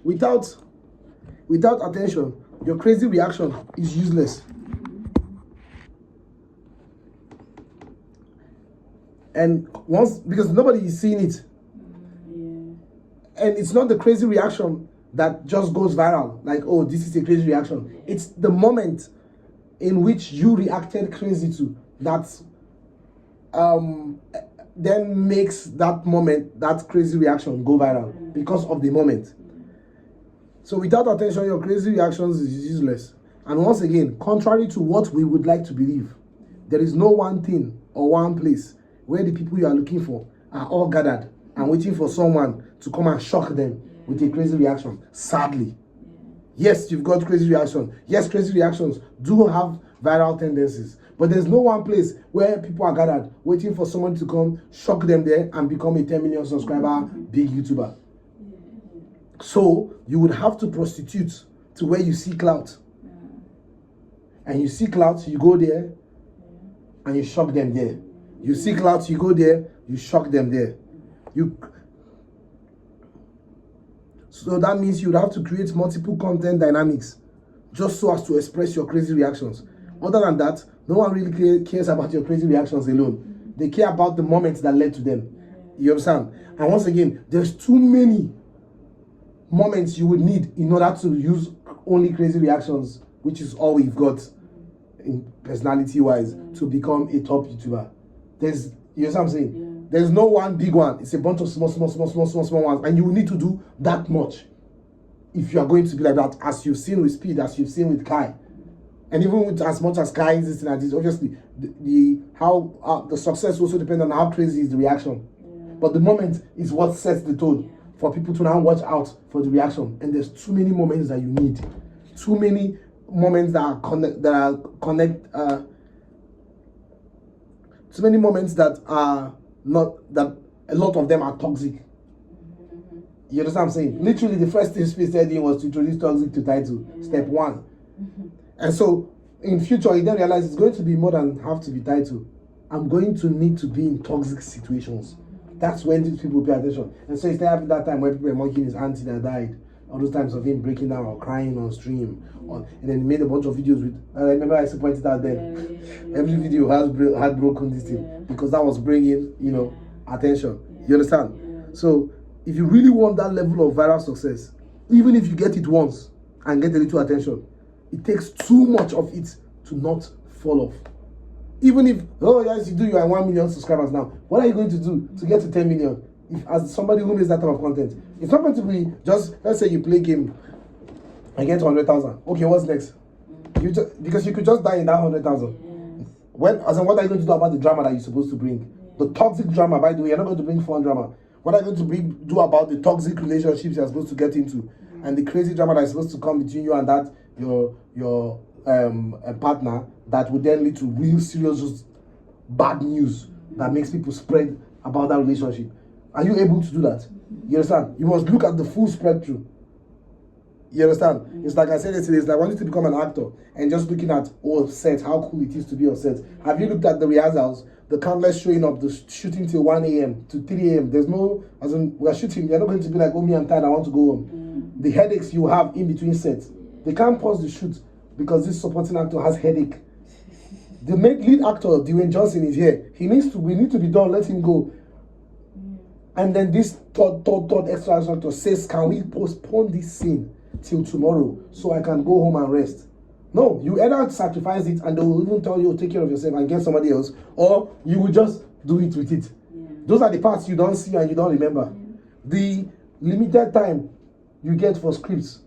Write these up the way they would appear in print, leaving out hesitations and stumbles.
without attention, your crazy reaction is useless. And once, because nobody is seeing it, and it's not the crazy reaction that just goes viral, like, oh, this is a crazy reaction. It's the moment in which you reacted crazy to that then makes that moment, that crazy reaction, go viral because of the moment. So without attention, your crazy reactions is useless. And once again, contrary to what we would like to believe, there is no one thing or one place where the people you are looking for are all gathered and waiting for someone to come and shock them with a crazy reaction. Sadly. Yes, you've got crazy reaction. Yes, crazy reactions do have viral tendencies. But there's no one place where people are gathered waiting for someone to come shock them there and become a 10 million subscriber big YouTuber. So you would have to prostitute to where you see clout. And you see clout, you go there and you shock them there. You see clout, you go there, you shock them there. So that means you'd have to create multiple content dynamics just so as to express your crazy reactions. Other than that, no one really cares about your crazy reactions alone. They care about the moments that led to them. You understand? And once again, there's too many moments you would need in order to use only crazy reactions, which is all we've got in personality-wise to become a top YouTuber. You know what I'm saying? Yeah. There's no one big one. It's a bunch of small ones. And you will need to do that much if you are going to be like that, as you've seen with Speed, as you've seen with Kai. And even with as much as Kai is this and this, obviously, the success also depends on how crazy is the reaction. Yeah. But the moment is what sets the tone for people to now watch out for the reaction. And there's too many moments that you need. Too many moments too many moments that are not, that a lot of them are toxic. You understand what I'm saying? Literally, the first thing Speed said was to introduce toxic to title, step 1. And so, in future, he then realized it's going to be more than have to be title. I'm going to need to be in toxic situations. That's when these people pay attention. And so instead of that time where people were mocking his auntie that died, all those times of him breaking down or crying on stream, and then he made a bunch of videos with. I remember I pointed out then. Every video had broken this thing because that was bringing, attention. You understand? So if you really want that level of viral success, even if you get it once and get a little attention, it takes too much of it to not fall off. Even if, yes, you are 1 million subscribers now, what are you going to do to get to 10 million? If, as somebody who makes that type of content, it's not going to be just, let's say you play game and get 100,000. Okay, what's next? Because you could just die in that 100,000. What are you going to do about the drama that you're supposed to bring? The toxic drama, by the way, you're not going to bring fun drama. What are you going to do about the toxic relationships you're supposed to get into? And the crazy drama that's supposed to come between you and that, your partner, that would then lead to real serious bad news that makes people spread about that relationship. Are you able to do that? You understand? You must look at the full spectrum. You understand? It's like I said yesterday, it's like wanting to become an actor and just looking at set, how cool it is to be on set. Have you looked at the rehearsals, the countless showing up, the shooting till 1 a.m. to 3 a.m. There's no, as in, we're shooting, you're not going to be like, oh, me, I'm tired, I want to go home. The headaches you have in between sets. They can't pause the shoot because this supporting actor has headache. The lead actor, Dwayne Johnson, is here. We need to be done, let him go. And then this third extra actor says, can we postpone this scene till tomorrow so I can go home and rest? No, you either sacrifice it and they will even tell you, take care of yourself and get somebody else, or you will just do it with it. Those are the parts you don't see and you don't remember. The limited time you get for scripts.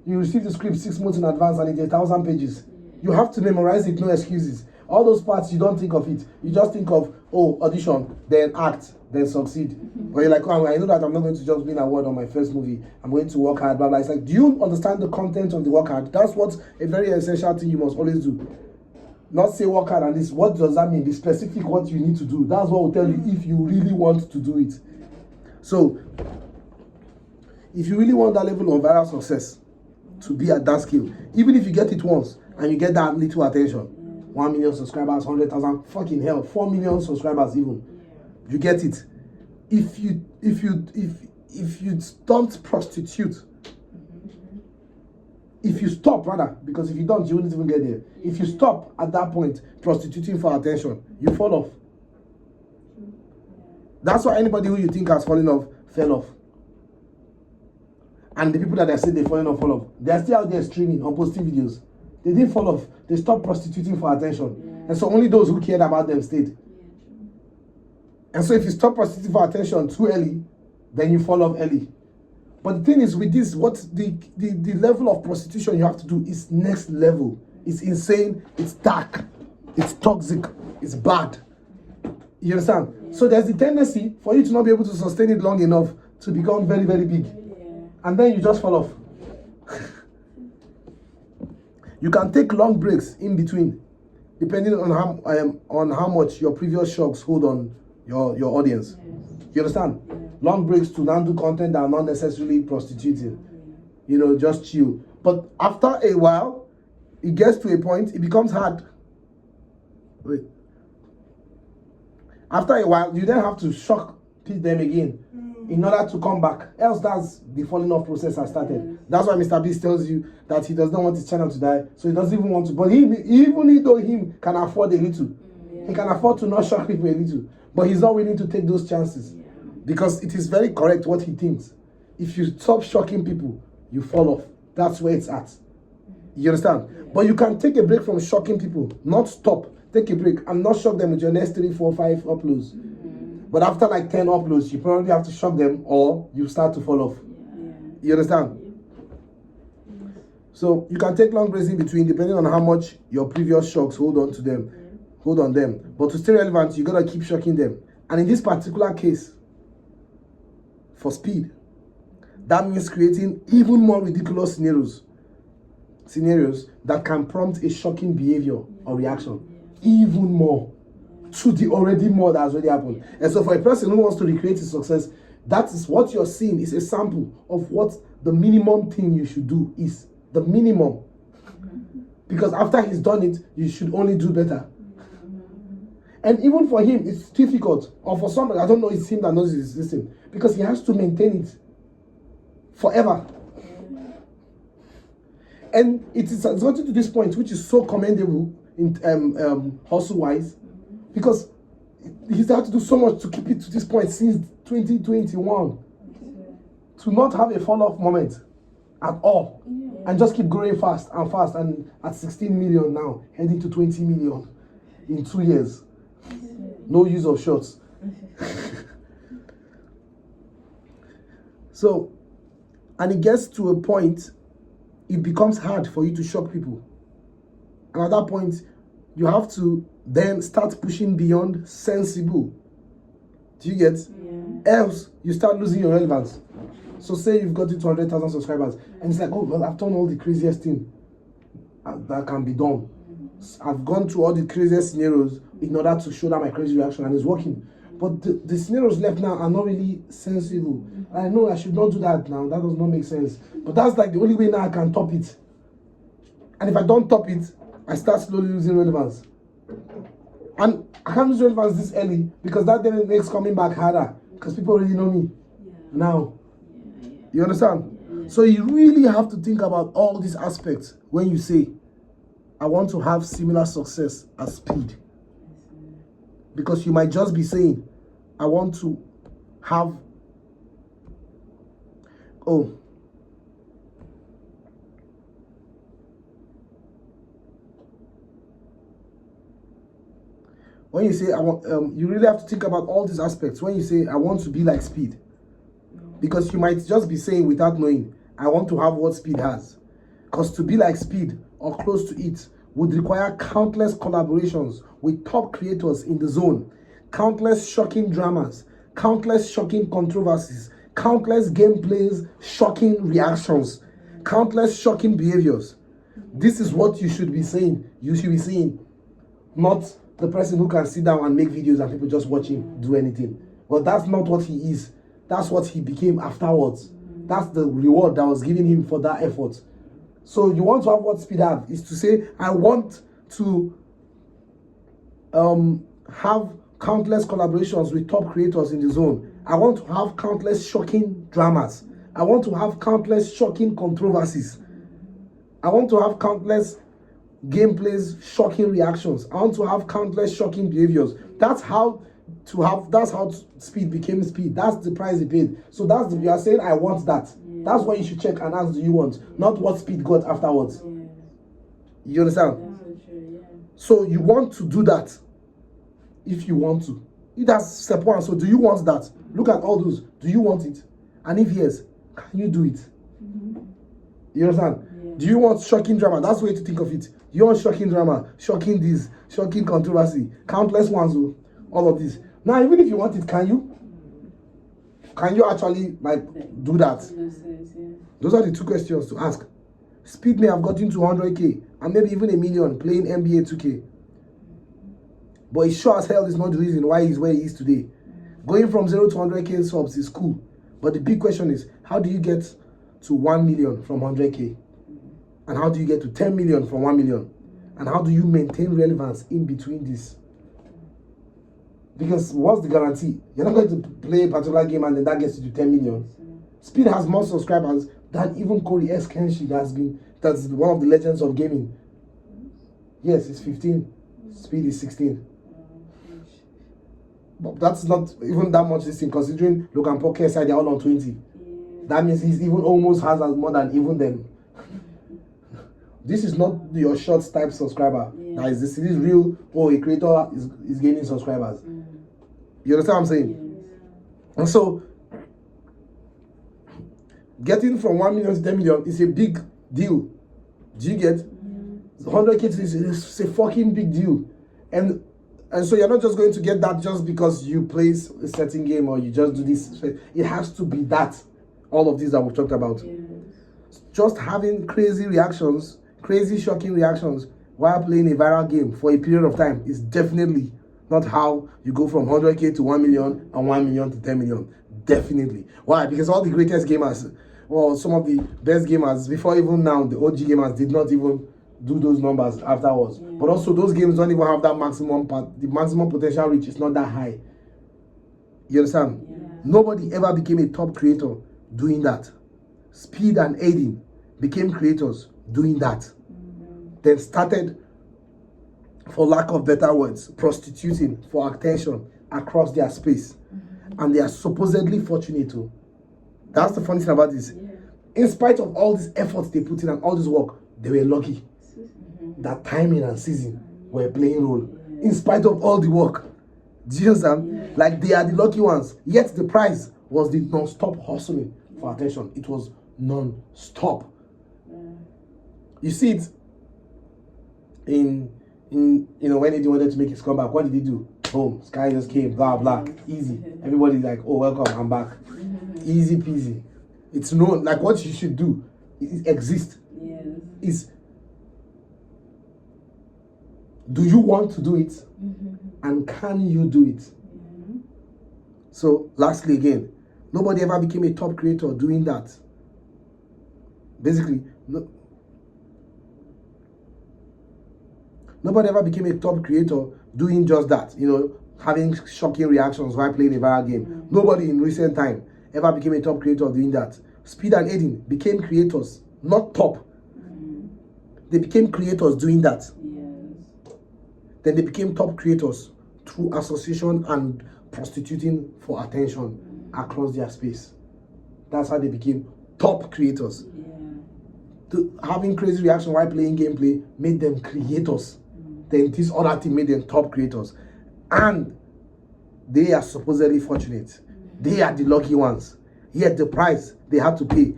You receive the script 6 months in advance and it's 1,000 pages. You have to memorize it, no excuses. All those parts, you don't think of it. You just think of, audition, then act, then succeed. But you're like, I know that I'm not going to just win an award on my first movie. I'm going to work hard, blah, blah. It's like, do you understand the content of the work hard? That's what a very essential thing you must always do. Not say work hard and this. What does that mean? Be specific what you need to do. That's what will tell you if you really want to do it. So, if you really want that level of viral success to be at that scale, even if you get it once and you get that little attention, 1 million subscribers, 100,000, fucking hell, 4 million subscribers even. You get it. If you don't prostitute if you stop, rather, because if you don't, you wouldn't even get there. If you stop at that point prostituting for attention, you fall off. That's why anybody who you think has fallen off, fell off. And the people that they say they're falling off, fall off. They're still out there streaming or posting videos. They didn't fall off. They stopped prostituting for attention. And so only those who cared about them stayed. And so if you stop prostituting for attention too early, then you fall off early. But the thing is, with this, what the level of prostitution you have to do is next level. It's insane, it's dark, it's toxic, it's bad. You understand? So there's the tendency for you to not be able to sustain it long enough to become very, very big. And then you just fall off. You can take long breaks in between, depending on how much your previous shocks hold on your audience. You understand? Long breaks to now do content that are not necessarily prostituting. You know, just chill. But after a while, it gets to a point, it becomes hard. Wait. After a while, you then have to shock them again in order to come back. Else, that's the falling off process has started. That's why Mr. Beast tells you that he does not want his channel to die, so he doesn't even want to. But even though he can afford a little, he can afford to not shock people a little, but he's not willing to take those chances because it is very correct what he thinks. If you stop shocking people, you fall off. That's where it's at. You understand? But you can take a break from shocking people, not stop. Take a break and not shock them with your next 3, 4, 5 uploads. But after like 10 uploads, you probably have to shock them or you start to fall off. You understand? So you can take long breaks in between depending on how much your previous shocks hold on them. But to stay relevant, you gotta keep shocking them. And in this particular case, for speed, that means creating even more ridiculous scenarios that can prompt a shocking behavior or reaction. Even more to the already more that has already happened. And so for a person who wants to recreate his success, that is what you're seeing is a sample of what the minimum thing you should do is. The minimum. Because after he's done it, you should only do better. And even for him, it's difficult. Or for somebody, I don't know, it's him that knows his system. Because he has to maintain it forever. And it is gotten to this point, which is so commendable in hustle-wise, because he's had to do so much to keep it to this point since 2021. To not have a fall-off moment at all. And just keep growing fast, and at 16 million now, heading to 20 million in 2 years. No use of shorts. So, and it gets to a point, it becomes hard for you to shock people. And at that point, you have to then start pushing beyond sensible. Do you get? Else, you start losing your relevance. So say you've got to 200,000 subscribers, and it's like, oh, well, I've done all the craziest thing that can be done. I've gone through all the craziest scenarios in order to show that my crazy reaction, and it's working. But the scenarios left now are not really sensible. I know I should not do that now. That does not make sense. But that's like the only way now I can top it. And if I don't top it, I start slowly losing relevance. And I can't lose relevance this early because that then makes coming back harder because people already know me now. You understand? So you really have to think about all these aspects when you say, I want to have similar success as Speed. Because you might just be saying, I want to have, when you say, I want, you really have to think about all these aspects. When you say, I want to be like Speed. Because you might just be saying without knowing, I want to have what Speed has. Because to be like Speed or close to it would require countless collaborations with top creators in the zone, countless shocking dramas, countless shocking controversies, countless gameplays, shocking reactions, countless shocking behaviors. This is what you should be saying. You should be saying, not the person who can sit down and make videos and people just watch him do anything. But that's not what he is. That's what he became afterwards. That's the reward that was given him for that effort. So you want to have what Speed have is to say, I want to have countless collaborations with top creators in the zone. I want to have countless shocking dramas. I want to have countless shocking controversies. I want to have countless gameplays, shocking reactions. I want to have countless shocking behaviors. That's how speed became speed. That's the price he paid. So you are saying I want that. Yeah. That's what you should check and ask, do you want? Not what speed got afterwards. Yeah. You understand? Yeah. So you want to do that if you want to. That's step one. So do you want that? Look at all those. Do you want it? And if yes, can you do it? You understand? Yeah. Do you want shocking drama? That's the way to think of it. You want shocking drama, shocking this, shocking controversy, countless ones, all of this. Now, even if you want it, can you? Can you actually do that? Those are the two questions to ask. Speed may have gotten to 100K and maybe even 1 million playing NBA 2K. But it sure as hell is not the reason why he's where he is today. Going from 0 to 100K subs is cool. But the big question is, how do you get to 1 million from 100K? And how do you get to 10 million from 1 million? And how do you maintain relevance in between this? Because what's the guarantee? You're not going to play a particular game and then that gets you to 10 million. Speed has more subscribers than even Corey S. Kenshi that's one of the legends of gaming. Yes, it's 15. Speed is 16. But that's not even that much this thing, considering Logan Paul, KSI, they're all on 20. That means he's even almost has as more than even them. This is not your short type subscriber. Yeah. That is this is real. Oh, a creator is gaining subscribers. You understand what I'm saying? Yeah. And so getting from 1 million to 10 million is a big deal. Do you get? 100K is a fucking big deal. And so you're not just going to get that just because you play a certain game or you just do this. It has to be that. All of these that we've talked about. Yes. Just having crazy reactions, crazy shocking reactions while playing a viral game for a period of time is definitely not how you go from 100K to 1 million and 1 million to 10 million. Definitely. Why? Because all the greatest gamers, or some of the best gamers, before even now, the OG gamers did not even do those numbers afterwards. Yeah. But also those games don't even have that maximum the maximum potential reach is not that high. You understand? Yeah. Nobody ever became a top creator doing that. Speed and Aiden became creators doing that. Then started, for lack of better words, prostituting for attention across their space. And they are supposedly fortunate too. That's the funny thing about this. Yeah. In spite of all this effort they put in and all this work, they were lucky. That timing and season were playing role. In spite of all the work. Do you understand? Yeah. Like they are the lucky ones. Yet the prize was the non-stop hustling for attention. It was non-stop. Yeah. You see it in when he wanted to make his comeback. What did he do? Boom, Sky just came, blah blah, easy. Everybody's like, oh welcome, I'm back. Easy peasy. It's known, like what you should do it exists. Yes. Is, do you want to do it? And can you do it? So lastly again, nobody ever became a top creator doing that. Basically, nobody ever became a top creator doing just that, having shocking reactions while playing a viral game. Nobody in recent time ever became a top creator doing that. Speed and Aiden became creators, not top. They became creators doing that. Yes. Then they became top creators through association and prostituting for attention across their space. That's how they became top creators. Yeah. Having crazy reaction while playing gameplay made them creators. Then this other thing made them top creators. And they are supposedly fortunate. They are the lucky ones. Yet the price they had to pay,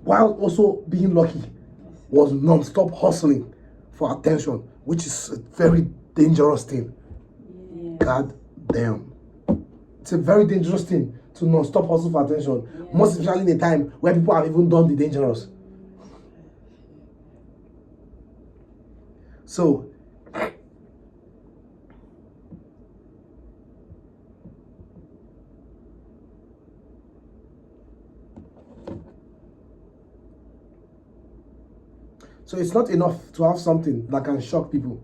while also being lucky, was non-stop hustling for attention, which is a very dangerous thing. Yeah. God damn. It's a very dangerous thing to non-stop hustle for attention. Yeah. Most especially in a time where people have even done the dangerous. So, it's not enough to have something that can shock people.